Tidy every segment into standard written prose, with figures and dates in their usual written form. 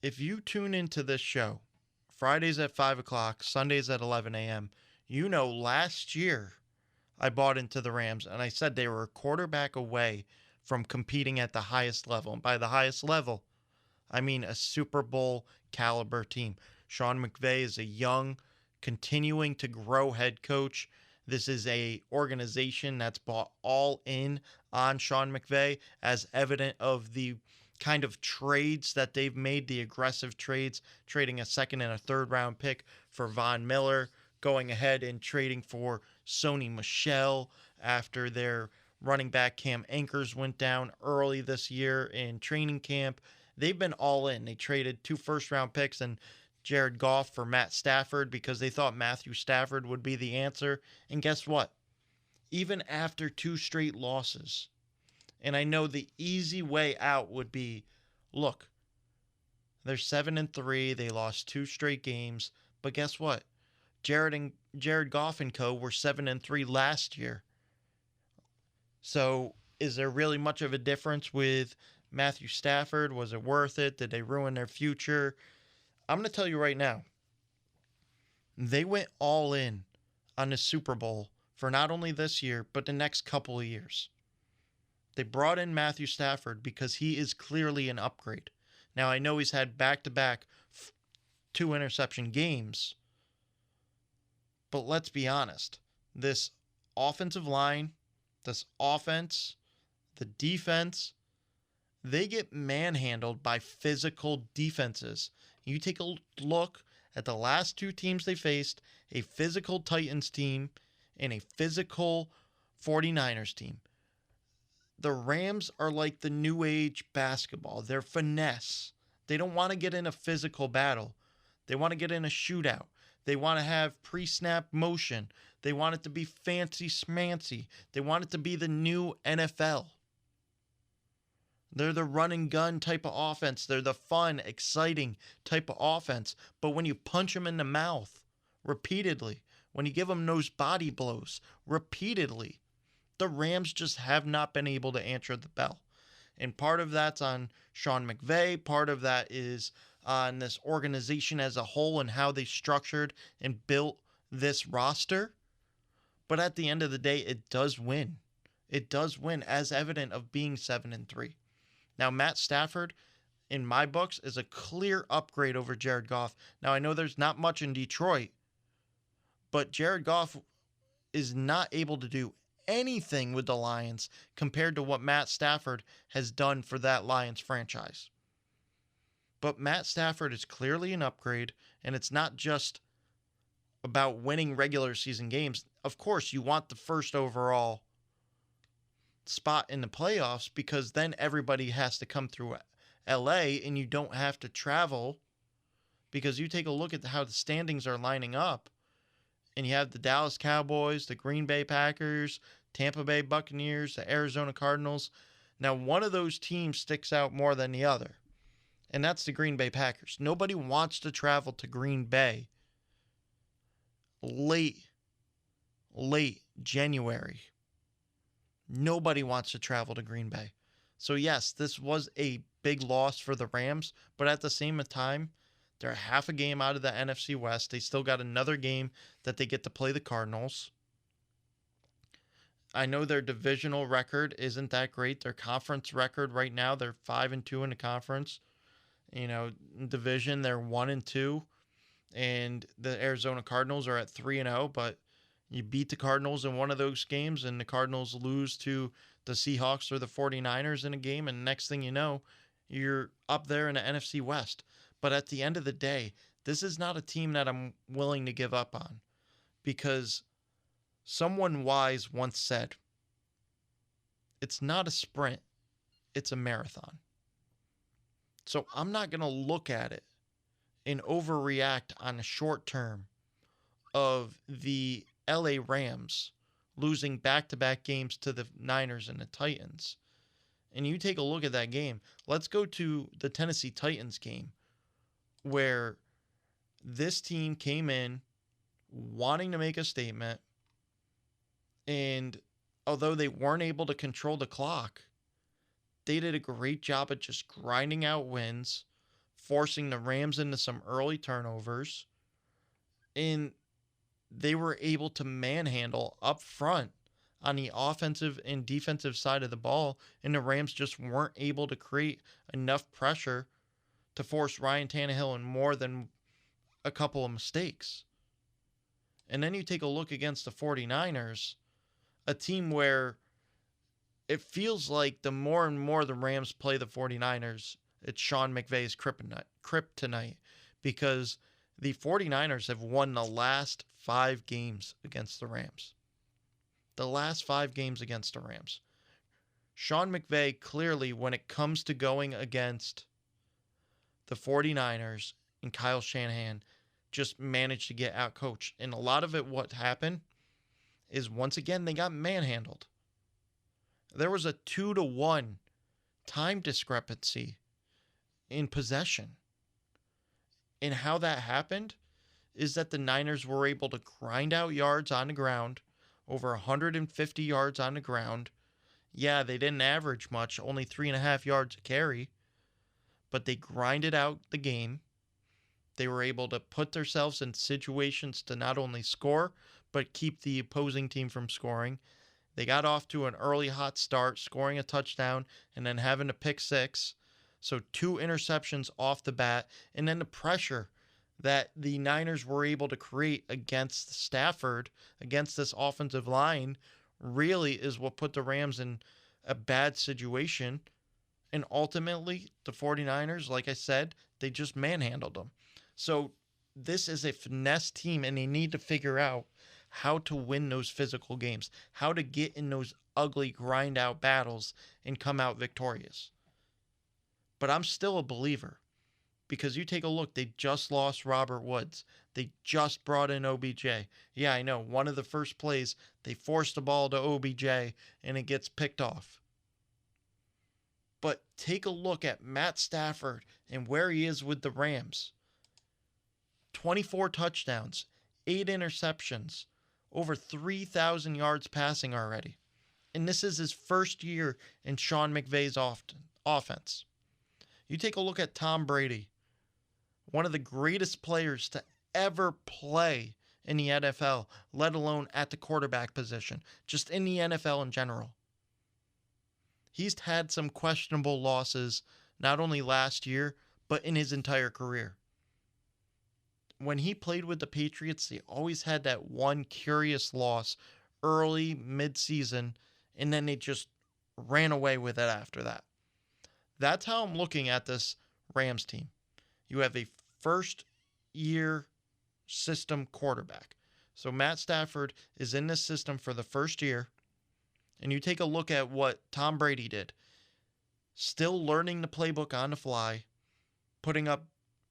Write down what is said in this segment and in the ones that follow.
if you tune into this show, Fridays at 5 o'clock, Sundays at 11 a.m., you know last year I bought into the Rams and I said they were a quarterback away from competing at the highest level. And by the highest level, I mean a Super Bowl caliber team. Sean McVay is a young, continuing to grow head coach. This is a organization that's bought all in on Sean McVay, as evident of the kind of trades that they've made, the aggressive trades, trading a second and a third round pick for Von Miller, going ahead and trading for Sony Michel after their running back Cam Akers went down early this year in training camp. They've been all in. They traded 2 first-round picks and Jared Goff for Matt Stafford because they thought Matthew Stafford would be the answer. And guess what? Even after 2 straight losses, and I know the easy way out would be, look, they're 7-3. They lost 2 straight games. But guess what? Jared Goff and co. were 7-3 last year. So is there really much of a difference with Matthew Stafford? Was it worth it? Did they ruin their future? I'm going to tell you right now, they went all in on the Super Bowl for not only this year, but the next couple of years. They brought in Matthew Stafford because he is clearly an upgrade. Now, I know he's had back-to-back 2 interception games, but let's be honest. This offensive line, this offense, the defense, they get manhandled by physical defenses. You take a look at the last 2 teams they faced, a physical Titans team and a physical 49ers team. The Rams are like the new age basketball. They're finesse. They don't want to get in a physical battle. They want to get in a shootout. They want to have pre-snap motion. They want it to be fancy smancy. They want it to be the new NFL. They're the run and gun type of offense. They're the fun, exciting type of offense. But when you punch them in the mouth repeatedly, when you give them those body blows repeatedly, the Rams just have not been able to answer the bell. And part of that's on Sean McVay. Part of that is on this organization as a whole and how they structured and built this roster. But at the end of the day, it does win. It does win, as evident of being 7-3. Now, Matt Stafford, in my books, is a clear upgrade over Jared Goff. Now, I know there's not much in Detroit, but Jared Goff is not able to do anything with the Lions compared to what Matt Stafford has done for that Lions franchise. But Matt Stafford is clearly an upgrade, and it's not just about winning regular season games. Of course, you want the first overall spot in the playoffs because then everybody has to come through LA and you don't have to travel, because you take a look at how the standings are lining up and you have the Dallas Cowboys, the Green Bay Packers, Tampa Bay Buccaneers, the Arizona Cardinals. Now, one of those teams sticks out more than the other, and that's the Green Bay Packers. Nobody wants to travel to Green Bay late January. Nobody wants to travel to Green Bay. So yes, this was a big loss for the Rams, but at the same time, they're half a game out of the NFC West. They still got another game that they get to play the Cardinals. I know their divisional record isn't that great. Their conference record right now, they're 5-2 in the conference. Division, they're 1-2. And the Arizona Cardinals are at 3-0, but you beat the Cardinals in one of those games, and the Cardinals lose to the Seahawks or the 49ers in a game, and next thing you know, you're up there in the NFC West. But at the end of the day, this is not a team that I'm willing to give up on, because someone wise once said, it's not a sprint, it's a marathon. So I'm not going to look at it and overreact on the short term of the LA Rams losing back-to-back games to the Niners and the Titans. And you take a look at that game. Let's go to the Tennessee Titans game, where this team came in wanting to make a statement, and although they weren't able to control the clock, they did a great job at just grinding out wins, forcing the Rams into some early turnovers, and they were able to manhandle up front on the offensive and defensive side of the ball, and the Rams just weren't able to create enough pressure to force Ryan Tannehill in more than a couple of mistakes. And then you take a look against the 49ers, a team where it feels like the more and more the Rams play the 49ers, it's Sean McVay's kryptonite, because the 49ers have won the last 5 games against the Rams. The last 5 games against the Rams. Sean McVay clearly, when it comes to going against the 49ers and Kyle Shanahan, just managed to get outcoached. And a lot of it, what happened is, once again, they got manhandled. There was a 2-1 time discrepancy in possession. And how that happened is that the Niners were able to grind out yards on the ground, over 150 yards on the ground. Yeah, they didn't average much, only 3.5 yards a carry, but they grinded out the game. They were able to put themselves in situations to not only score, but keep the opposing team from scoring. They got off to an early hot start, scoring a touchdown and then having a pick six. So 2 interceptions off the bat. And then the pressure that the Niners were able to create against Stafford, against this offensive line, really is what put the Rams in a bad situation. And ultimately, the 49ers, like I said, they just manhandled them. So this is a finesse team, and they need to figure out how to win those physical games, how to get in those ugly grind out battles and come out victorious. But I'm still a believer, because you take a look, they just lost Robert Woods. They just brought in OBJ. Yeah, I know, one of the first plays, they forced the ball to OBJ and it gets picked off. But take a look at Matt Stafford and where he is with the Rams. 24 touchdowns, 8 interceptions, over 3,000 yards passing already. And this is his first year in Sean McVay's offense. You take a look at Tom Brady, one of the greatest players to ever play in the NFL, let alone at the quarterback position, just in the NFL in general. He's had some questionable losses, not only last year, but in his entire career. When he played with the Patriots, they always had that one curious loss early, mid-season, and then they just ran away with it after that. That's how I'm looking at this Rams team. You have a first-year system quarterback. So Matt Stafford is in this system for the first year, and you take a look at what Tom Brady did. Still learning the playbook on the fly, putting up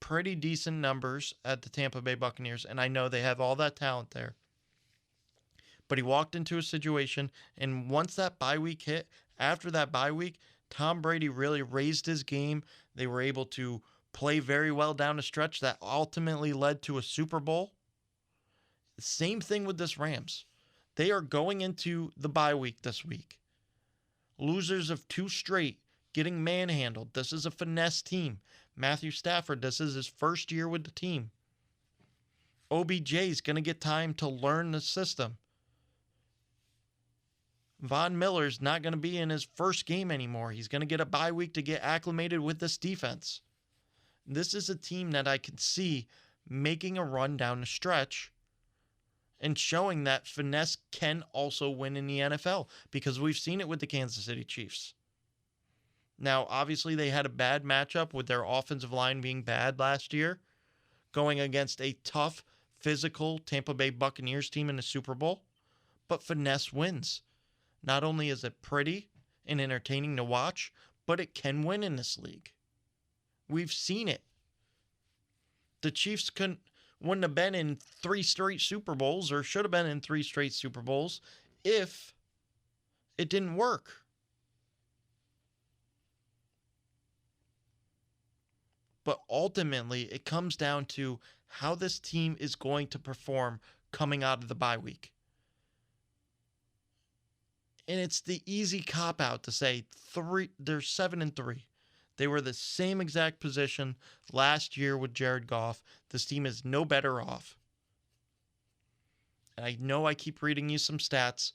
pretty decent numbers at the Tampa Bay Buccaneers, and I know they have all that talent there. But he walked into a situation, and once that bye week hit, after that bye week, Tom Brady really raised his game. They were able to play very well down the stretch that ultimately led to a Super Bowl. Same thing with this Rams. They are going into the bye week this week. Losers of 2 straight, getting manhandled. This is a finesse team. Matthew Stafford, this is his first year with the team. OBJ is going to get time to learn the system. Von Miller's not going to be in his first game anymore. He's going to get a bye week to get acclimated with this defense. This is a team that I can see making a run down the stretch and showing that finesse can also win in the NFL, because we've seen it with the Kansas City Chiefs. Now, obviously, they had a bad matchup with their offensive line being bad last year, going against a tough, physical Tampa Bay Buccaneers team in the Super Bowl. But finesse wins. Not only is it pretty and entertaining to watch, but it can win in this league. We've seen it. The Chiefs wouldn't have been in 3 straight Super Bowls, or should have been in 3 straight Super Bowls, if it didn't work. But ultimately, it comes down to how this team is going to perform coming out of the bye week. And it's the easy cop-out to say they're 7-3. They were the same exact position last year with Jared Goff. This team is no better off. And I know I keep reading you some stats,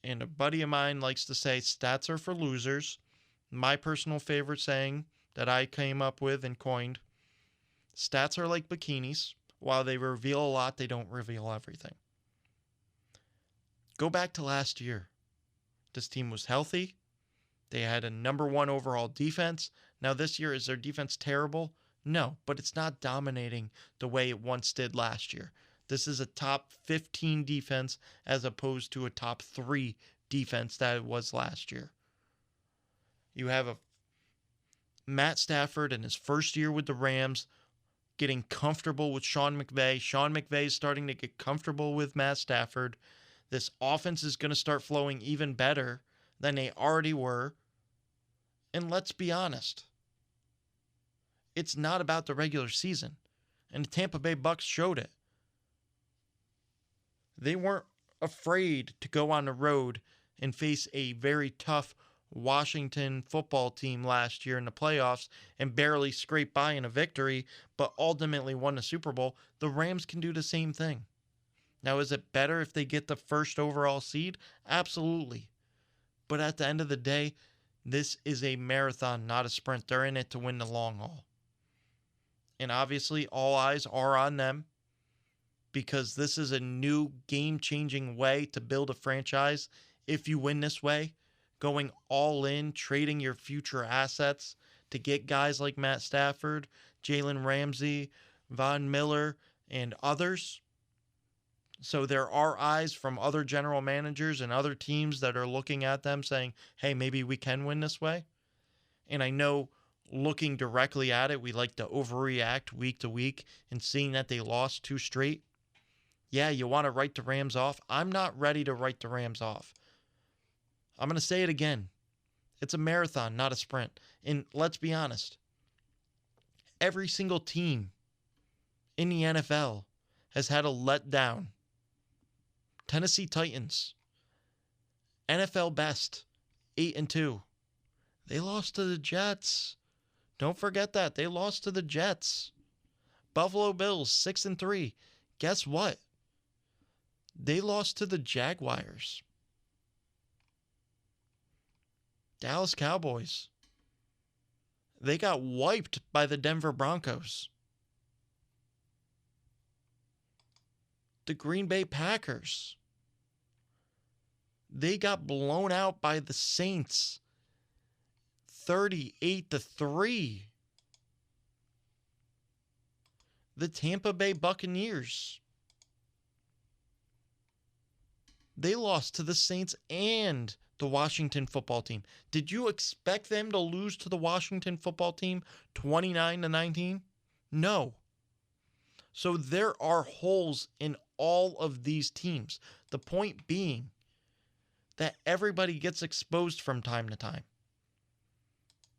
and a buddy of mine likes to say stats are for losers. My personal favorite saying that I came up with and coined: stats are like bikinis. While they reveal a lot, they don't reveal everything. Go back to last year. This team was healthy. They had a number 1 overall defense. Now this year, is their defense terrible? No, but it's not dominating the way it once did last year. This is a top 15 defense as opposed to a top 3 defense that it was last year. You have a Matt Stafford in his first year with the Rams getting comfortable with Sean McVay. Sean McVay is starting to get comfortable with Matt Stafford. This offense is going to start flowing even better than they already were. And let's be honest, it's not about the regular season. And the Tampa Bay Bucks showed it. They weren't afraid to go on the road and face a very tough Washington football team last year in the playoffs and barely scraped by in a victory, but ultimately won the Super Bowl. The Rams can do the same thing. Now, is it better if they get the first overall seed? Absolutely. But at the end of the day, this is a marathon, not a sprint. They're in it to win the long haul. And obviously, all eyes are on them because this is a new game-changing way to build a franchise. If you win this way, going all in, trading your future assets to get guys like Matt Stafford, Jalen Ramsey, Von Miller, and others. So there are eyes from other general managers and other teams that are looking at them saying, hey, maybe we can win this way. And I know looking directly at it, we like to overreact week to week and seeing that they lost 2 straight. Yeah, you want to write the Rams off. I'm not ready to write the Rams off. I'm going to say it again. It's a marathon, not a sprint. And let's be honest. Every single team in the NFL has had a letdown. Tennessee Titans, NFL best, 8-2. They lost to the Jets. Don't forget that. They lost to the Jets. Buffalo Bills, 6-3. Guess what? They lost to the Jaguars. Dallas Cowboys. They got wiped by the Denver Broncos. The Green Bay Packers. They got blown out by the Saints. 38-3. The Tampa Bay Buccaneers. They lost to the Saints and the Washington football team. Did you expect them to lose to the Washington football team 29-19? No. So there are holes in all of these teams. The point being that everybody gets exposed from time to time.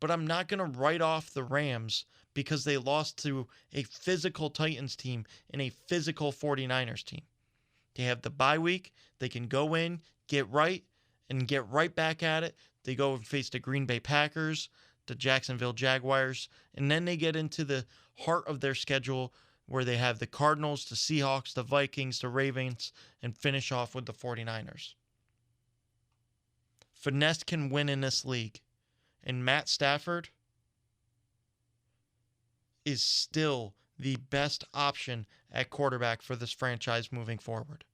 But I'm not going to write off the Rams because they lost to a physical Titans team and a physical 49ers team. They have the bye week. They can go in, get right, and get right back at it. They go and face the Green Bay Packers, the Jacksonville Jaguars, and then they get into the heart of their schedule where they have the Cardinals, the Seahawks, the Vikings, the Ravens, and finish off with the 49ers. Finesse can win in this league. And Matt Stafford is still the best option at quarterback for this franchise moving forward.